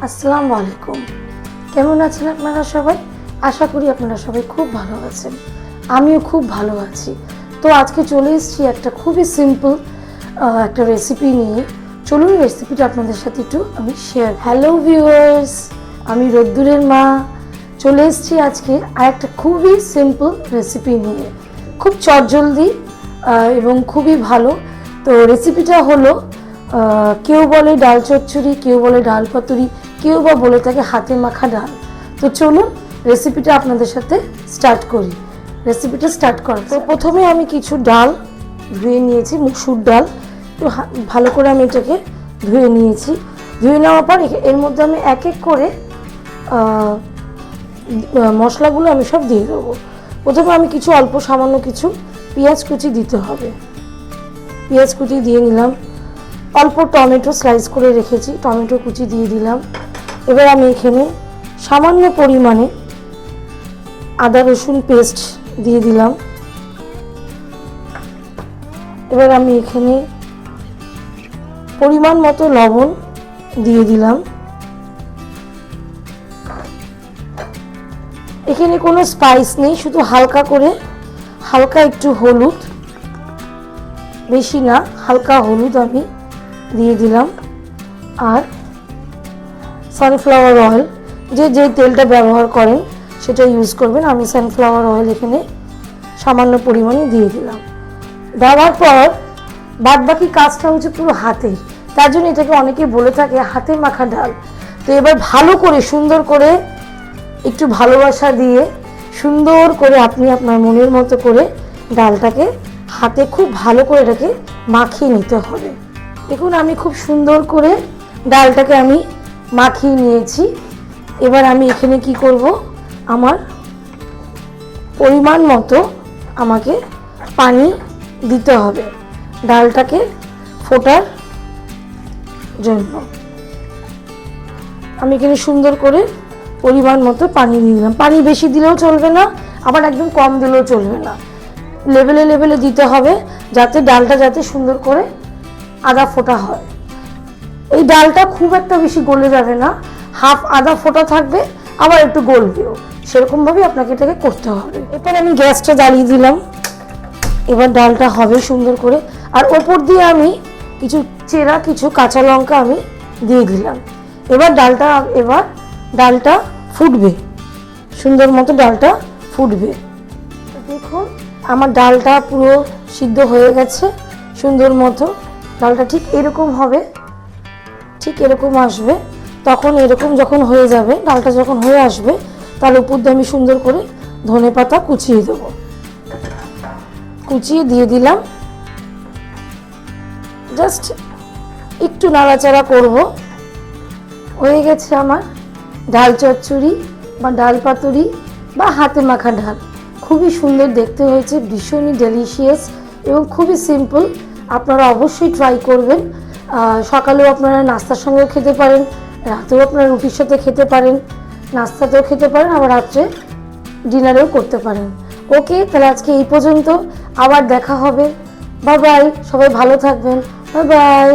আসসালামু আলাইকুম। কেমন আছেন আপনারা সবাই? আশা করি আপনারা সবাই খুব ভালো আছেন। আমিও খুব ভালো আছি। তো আজকে চলে এসেছি একটা খুবই সিম্পল একটা রেসিপি নিয়ে। চলুন রেসিপিটা আপনাদের সাথে একটু আমি শেয়ার। হ্যালো ভিউয়ার্স, আমি রোদ্দুরের মা চলে এসেছি আজকে আর একটা খুবই সিম্পল রেসিপি নিয়ে, খুব চটজলদি এবং খুবই ভালো। তো রেসিপিটা হলো কেউ বলে ডাল চচ্চড়ি, কেউ বলে ডাল পাতুরি, কেউ বা বলে থাকে হাতে মাখা ডাল। তো চলুন রেসিপিটা আপনাদের সাথে স্টার্ট করি। রেসিপিটা স্টার্ট করা, তো প্রথমে আমি কিছু ডাল ধুয়ে নিয়েছি, মুসুর ডাল। তো ভালো করে আমি এটাকে ধুয়ে নিয়েছি। ধুয়ে নেওয়ার পর এর মধ্যে আমি এক এক করে মশলাগুলো আমি সব দিয়ে দেবো। প্রথমে আমি কিছু অল্প সামান্য কিছু পেঁয়াজ কুচি দিতে হবে। পেঁয়াজ কুচি দিয়ে নিলাম। অল্প টমেটো স্লাইস করে রেখেছি, টমেটো কুচি দিয়ে দিলাম। এবার আমি এখানে সামান্য পরিমাণে আদা রসুন পেস্ট দিয়ে দিলাম। এবার আমি এখানে পরিমাণ মতো লবণ দিয়ে দিলাম। এখানে কোনো স্পাইস নেই, শুধু হালকা একটু হলুদ, বেশি না, হালকা হলুদ আমি দিয়ে দিলাম। আর সানফ্লাওয়ার অয়েল, যে তেলটা ব্যবহার করেন সেটা ইউজ করবেন। আমি সানফ্লাওয়ার অয়েল এখানে সামান্য পরিমাণে দিয়ে দিলাম। দেওয়ার পর বাদবাকি কাজটা হচ্ছে পুরো হাতের, তার জন্য এটাকে অনেকে বলে থাকে হাতে মাখা ডাল। তো এবার ভালো করে সুন্দর করে একটু ভালোবাসা দিয়ে সুন্দর করে আপনি আপনার মনের মতো করে ডালটাকে হাতে খুব ভালো করে এটাকে মাখিয়ে নিতে হবে। দেখুন আমি খুব সুন্দর করে ডালটাকে আমি মাখিয়ে নিয়েছি। এবার আমি এখানে কি করব, আমার পরিমাণ মতো আমাকে পানি দিতে হবে ডালটাকে ফোটার জন্য। আমি এখানে সুন্দর করে পরিমাণ মতো পানি দিয়ে দিলাম। পানি বেশি দিলেও চলবে না, আবার একদম কম দিলেও চলবে না, লেভেলে লেভেলে দিতে হবে, যাতে ডালটা সুন্দর করে আদা ফোটা হয়। এই ডালটা খুব একটা বেশি গলে যাবে না, হাফ আদা ফোটা থাকবে, আবার একটু গলবেও, সেরকমভাবে আপনাকে এটাকে করতে হবে। এরপর আমি গ্যাসটা জ্বালিয়ে দিলাম। এবার ডালটা হবে সুন্দর করে, আর ওপর দিয়ে আমি কিছু কাঁচা লঙ্কা আমি দিয়ে দিলাম। এবার ডালটা ফুটবে, সুন্দর মতো ডালটা ফুটবে। দেখুন আমার ডালটা পুরো সিদ্ধ হয়ে গেছে সুন্দর মতো। ডালটা ঠিক এরকম হবে, ঠিক এরকম আসবে। তখন এরকম যখন হয়ে যাবে, ডালটা যখন হয়ে আসবে, তার উপর দিয়ে আমি সুন্দর করে ধনেপাতা কুচিয়ে দেবো। কুচিয়ে দিয়ে দিলাম। জাস্ট একটু নাড়াচাড়া করব। হয়ে গেছে আমার ডাল চচ্চড়ি বা ডাল পাতুরি বা হাতে মাখা ডাল। খুবই সুন্দর দেখতে হয়েছে, ভীষণই ডেলিশিয়াস এবং খুবই সিম্পল। আপনারা অবশ্যই ট্রাই করবেন। সকালেও আপনারা নাস্তার সঙ্গেও খেতে পারেন, রাতেও আপনারা রুটির সাথে খেতে পারেন, নাস্তাতেও খেতে পারেন, আবার রাত্রে ডিনারেও করতে পারেন। ওকে, তাহলে আজকে এই পর্যন্ত, আবার দেখা হবে। বাই বাই, সবাই ভালো থাকবেন। Bye bye.